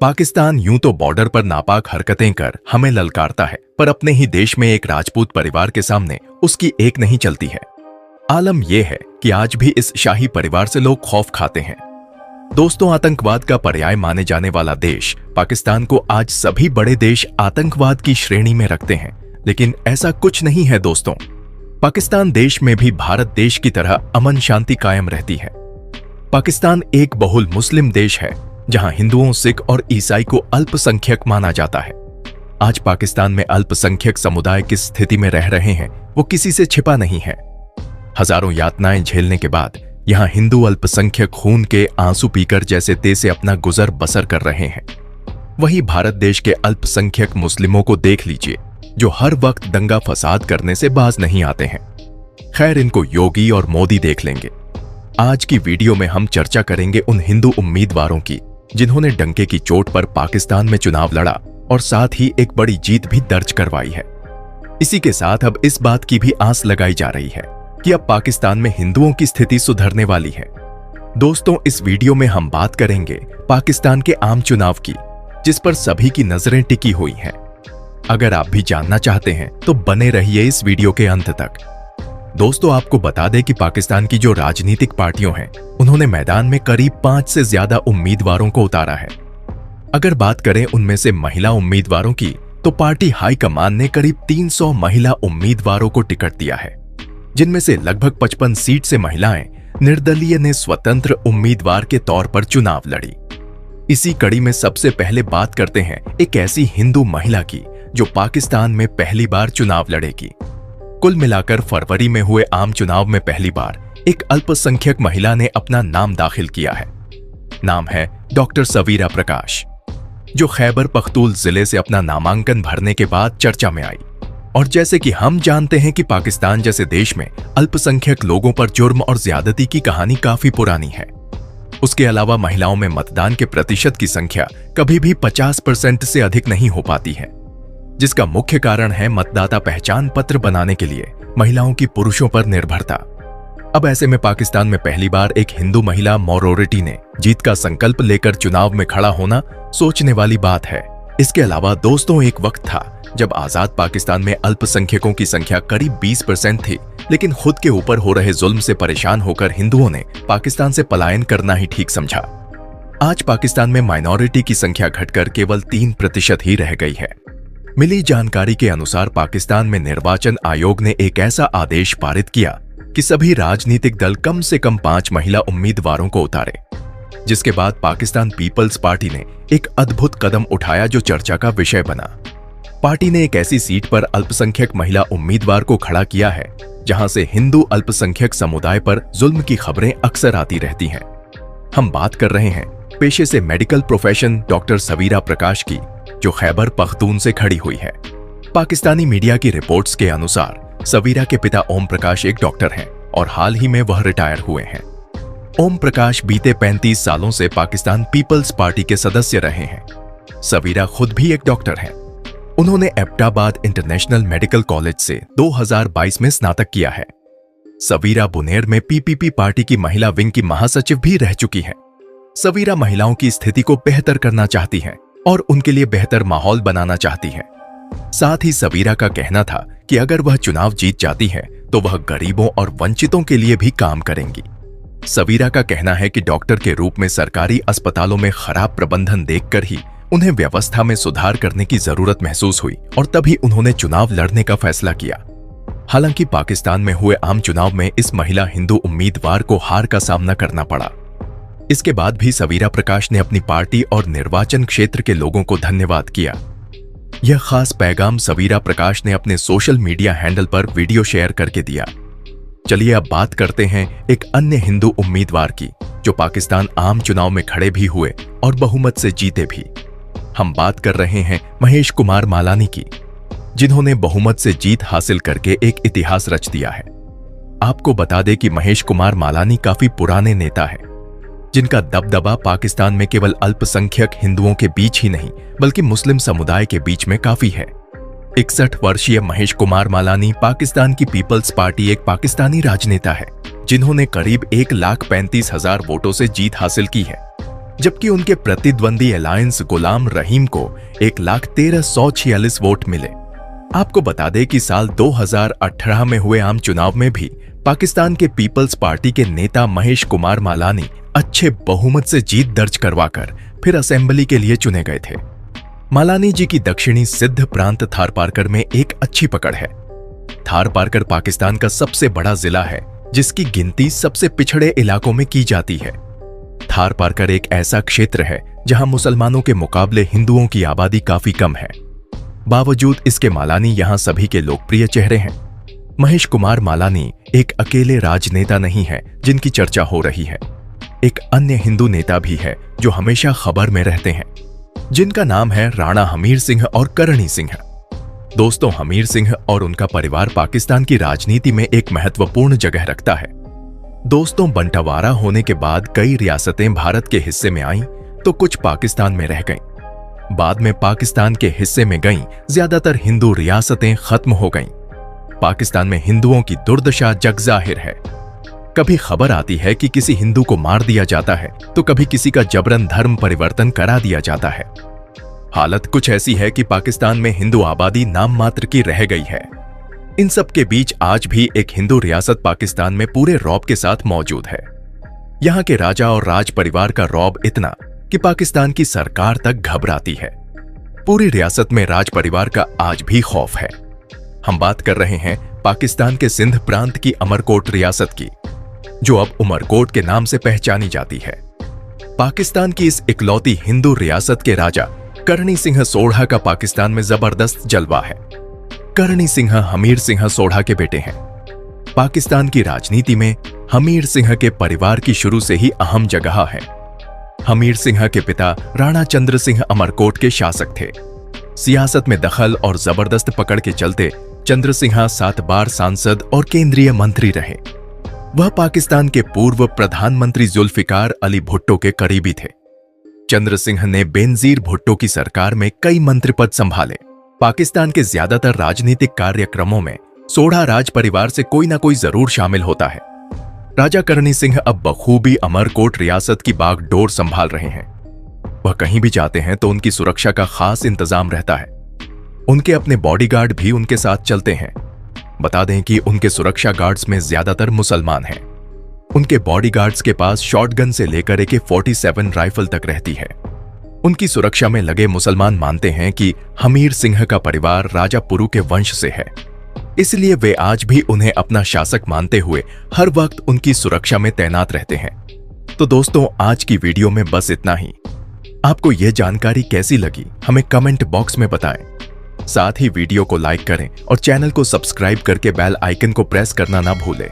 पाकिस्तान यूं तो बॉर्डर पर नापाक हरकतें कर हमें ललकारता है, पर अपने ही देश में एक राजपूत परिवार के सामने उसकी एक नहीं चलती है। आलम यह है कि आज भी इस शाही परिवार से लोग खौफ खाते हैं। दोस्तों, आतंकवाद का पर्याय माने जाने वाला देश पाकिस्तान को आज सभी बड़े देश आतंकवाद की श्रेणी में रखते हैं, लेकिन ऐसा कुछ नहीं है दोस्तों। पाकिस्तान देश में भी भारत देश की तरह अमन शांति कायम रहती है। पाकिस्तान एक बहुल मुस्लिम देश है जहां हिंदुओं, सिख और ईसाई को अल्पसंख्यक माना जाता है। आज पाकिस्तान में अल्पसंख्यक समुदाय किस स्थिति में रह रहे हैं वो किसी से छिपा नहीं है। हजारों यातनाएं झेलने के बाद यहां हिंदू अल्पसंख्यक खून के आंसू पीकर जैसे तैसे अपना गुजर बसर कर रहे हैं। वहीं भारत देश के अल्पसंख्यक मुस्लिमों को देख लीजिए, जो हर वक्त दंगा फसाद करने से बाज नहीं आते हैं। खैर, इनको योगी और मोदी देख लेंगे। आज की वीडियो में हम चर्चा करेंगे उन हिंदू उम्मीदवारों की जिन्होंने डंके की चोट पर पाकिस्तान में चुनाव लड़ा और साथ ही एक बड़ी जीत भी दर्ज करवाई है। इसी के साथ अब इस बात की भी आस लगाई जा रही है कि अब पाकिस्तान में हिंदुओं की स्थिति सुधरने वाली है। दोस्तों, इस वीडियो में हम बात करेंगे पाकिस्तान के आम चुनाव की, जिस पर सभी की नजरें टिकी हुई हैं। अगर आप भी जानना चाहते हैं तो बने रहिए इस वीडियो के अंत तक। दोस्तों, आपको बता दें कि पाकिस्तान की जो राजनीतिक पार्टियां हैं, उन्होंने मैदान में करीब 5 से ज्यादा उम्मीदवारों को उतारा है। अगर बात करें उनमें से महिला उम्मीदवारों की, तो पार्टी हाईकमान ने करीब 300 महिला उम्मीदवारों को टिकट दिया है, जिनमें से लगभग 55 सीट से महिलाएं निर्दलीय ने स्वतंत्र उम्मीदवार के तौर पर चुनाव लड़ी। इसी कड़ी में सबसे पहले बात करते हैं एक ऐसी हिंदू महिला की जो पाकिस्तान में पहली बार चुनाव लड़ेगी। कुल मिलाकर फरवरी में हुए आम चुनाव में पहली बार एक अल्पसंख्यक महिला ने अपना नाम दाखिल किया है। नाम है डॉक्टर सवीरा प्रकाश, जो खैबर पख्तून जिले से अपना नामांकन भरने के बाद चर्चा में आई। और जैसे कि हम जानते हैं कि पाकिस्तान जैसे देश में अल्पसंख्यक लोगों पर जुर्म और ज्यादती की कहानी काफी पुरानी है। उसके अलावा महिलाओं में मतदान के प्रतिशत की संख्या कभी भी 50% से अधिक नहीं हो पाती है, जिसका मुख्य कारण है मतदाता पहचान पत्र बनाने के लिए महिलाओं की पुरुषों पर निर्भरता। अब ऐसे में पाकिस्तान में पहली बार एक हिंदू महिला माइनॉरिटी ने जीत का संकल्प लेकर चुनाव में खड़ा होना सोचने वाली बात है। इसके अलावा दोस्तों, एक वक्त था जब आजाद पाकिस्तान में अल्पसंख्यकों की संख्या करीब 20% थी, लेकिन खुद के ऊपर हो रहे जुल्म से परेशान होकर हिंदुओं ने पाकिस्तान से पलायन करना ही ठीक समझा। आज पाकिस्तान में माइनॉरिटी की संख्या घटकर केवल 3% ही रह गई है। मिली जानकारी के अनुसार पाकिस्तान में निर्वाचन आयोग ने एक ऐसा आदेश पारित किया कि सभी राजनीतिक दल कम से कम 5 महिला उम्मीदवारों को उतारे, जिसके बाद पाकिस्तान पीपल्स पार्टी ने एक अद्भुत कदम उठाया जो चर्चा का विषय बना। पार्टी ने एक ऐसी सीट पर अल्पसंख्यक महिला उम्मीदवार को खड़ा किया है जहां से हिंदू अल्पसंख्यक समुदाय पर जुल्म की खबरें अक्सर आती रहती हैं। हम बात कर रहे हैं पेशे से मेडिकल प्रोफेशन डॉक्टर सवीरा प्रकाश की, जो खैबर पख्तून से खड़ी हुई है। पाकिस्तानी मीडिया की रिपोर्ट्स के अनुसार सवीरा के पिता ओम प्रकाश एक डॉक्टर हैं और हाल ही में वह रिटायर हुए हैं। ओम प्रकाश बीते 35 सालों से पाकिस्तान पीपल्स पार्टी के सदस्य रहे हैं। सवीरा खुद भी एक डॉक्टर हैं। उन्होंने एबटाबाद इंटरनेशनल मेडिकल कॉलेज से 2022 में स्नातक किया है। सवीरा बुनेर में पीपीपी पार्टी की महिला विंग की महासचिव भी रह चुकी हैं। सवीरा महिलाओं की स्थिति को बेहतर करना चाहती हैं और उनके लिए बेहतर माहौल बनाना चाहती है। साथ ही सवीरा का कहना था कि अगर वह चुनाव जीत जाती है तो वह गरीबों और वंचितों के लिए भी काम करेंगी। सवीरा का कहना है कि डॉक्टर के रूप में सरकारी अस्पतालों में खराब प्रबंधन देखकर ही उन्हें व्यवस्था में सुधार करने की जरूरत महसूस हुई और तभी उन्होंने चुनाव लड़ने का फैसला किया। हालांकि पाकिस्तान में हुए आम चुनाव में इस महिला हिंदू उम्मीदवार को हार का सामना करना पड़ा। इसके बाद भी सवीरा प्रकाश ने अपनी पार्टी और निर्वाचन क्षेत्र के लोगों को धन्यवाद किया। यह खास पैगाम सवीरा प्रकाश ने अपने सोशल मीडिया हैंडल पर वीडियो शेयर करके दिया। चलिए अब बात करते हैं एक अन्य हिंदू उम्मीदवार की, जो पाकिस्तान आम चुनाव में खड़े भी हुए और बहुमत से जीते भी। हम बात कर रहे हैं महेश कुमार मालानी की, जिन्होंने बहुमत से जीत हासिल करके एक इतिहास रच दिया है। आपको बता दें कि महेश कुमार मालानी काफी पुराने नेता हैं, जिनका दबदबा पाकिस्तान में केवल अल्पसंख्यक हिंदुओं के बीच ही नहीं बल्कि मुस्लिम समुदाय के बीच में काफी है। 61 वर्षीय महेश कुमार मालानी पाकिस्तान की पीपल्स पार्टी एक पाकिस्तानी राजनेता है, जिन्होंने करीब 1,35,000 वोटों से जीत हासिल की है। जबकि उनके प्रतिद्वंदी अलायंस गुलाम रहीम को 1,13,146 वोट मिले। आपको बता दें कि साल 2018 में हुए आम चुनाव में भी पाकिस्तान के पीपल्स पार्टी के नेता महेश कुमार मालानी अच्छे बहुमत से जीत दर्ज करवाकर फिर असेंबली के लिए चुने गए थे। मालानी जी की दक्षिणी सिंध प्रांत थारपारकर में एक अच्छी पकड़ है। थारपारकर पाकिस्तान का सबसे बड़ा जिला है जिसकी गिनती सबसे पिछड़े इलाकों में की जाती है। थारपारकर एक ऐसा क्षेत्र है जहां मुसलमानों के मुकाबले हिंदुओं की आबादी काफी कम है। बावजूद इसके मालानी यहां सभी के लोकप्रिय चेहरे हैं। महेश कुमार मालानी एक अकेले राजनेता नहीं है जिनकी चर्चा हो रही है। एक अन्य हिंदू नेता भी है जो हमेशा खबर में रहते हैं, जिनका नाम है राणा हमीर सिंह और करणी सिंह। दोस्तों, हमीर सिंह और उनका परिवार पाकिस्तान की राजनीति में एक महत्वपूर्ण जगह रखता है। दोस्तों, बंटवारा होने के बाद कई रियासतें भारत के हिस्से में आईं तो कुछ पाकिस्तान में रह गईं। बाद में पाकिस्तान के हिस्से में गईं ज्यादातर हिंदू रियासतें खत्म हो गईं। पाकिस्तान में हिंदुओं की दुर्दशा जगजाहिर है। कभी खबर आती है कि किसी हिंदू को मार दिया जाता है तो कभी किसी का जबरन धर्म परिवर्तन करा दिया जाता है। हालत कुछ ऐसी है कि पाकिस्तान में हिंदू आबादी नाम मात्र की रह गई है। इन सब के बीच आज भी एक हिंदू रियासत पाकिस्तान में पूरे रौब के साथ मौजूद है। यहाँ के राजा और राज परिवार का रौब इतना कि पाकिस्तान की सरकार तक घबराती है। पूरी रियासत में राज परिवार का आज भी खौफ है। हम बात कर रहे हैं पाकिस्तान के सिंध प्रांत की अमरकोट रियासत की, जो अब उमरकोट के नाम से पहचानी जाती है। पाकिस्तान की इस इकलौती हिंदू रियासत के राजा करणी सिंह सोढ़ा का पाकिस्तान में जबरदस्त जलवा है। करणी सिंह हमीर सिंह सोढ़ा के बेटे हैं। पाकिस्तान की राजनीति में हमीर सिंह के परिवार की शुरू से ही अहम जगह है। हमीर सिंह के पिता राणा चंद्र सिंह अमरकोट के शासक थे। सियासत में दखल और जबरदस्त पकड़ के चलते चंद्र सिंह 7 बार सांसद और केंद्रीय मंत्री रहे। वह पाकिस्तान के पूर्व प्रधानमंत्री जुल्फिकार अली भुट्टो के करीबी थे। चंद्र सिंह ने बेनजीर भुट्टो की सरकार में कई मंत्री पद संभाले। पाकिस्तान के ज्यादातर राजनीतिक कार्यक्रमों में सोढ़ा राज परिवार से कोई ना कोई जरूर शामिल होता है। राजा करणी सिंह अब बखूबी अमरकोट रियासत की बागडोर संभाल रहे हैं। वह कहीं भी जाते हैं तो उनकी सुरक्षा का खास इंतजाम रहता है। उनके अपने बॉडीगार्ड भी उनके साथ चलते हैं। बता दें कि उनके सुरक्षा गार्ड्स में ज्यादातर मुसलमान हैं। उनके बॉडीगार्ड्स के पास शॉटगन से लेकर AK-47 राइफल तक रहती है। उनकी सुरक्षा में लगे मुसलमान मानते हैं कि हमीर सिंह का परिवार राजा पुरु के वंश से है, इसलिए वे आज भी उन्हें अपना शासक मानते हुए हर वक्त उनकी सुरक्षा में तैनात रहते हैं। तो दोस्तों, आज की वीडियो में बस इतना ही। आपको यह जानकारी कैसी लगी हमें कमेंट बॉक्स में बताएं। साथ ही वीडियो को लाइक करें और चैनल को सब्सक्राइब करके बेल आइकन को प्रेस करना ना भूलें।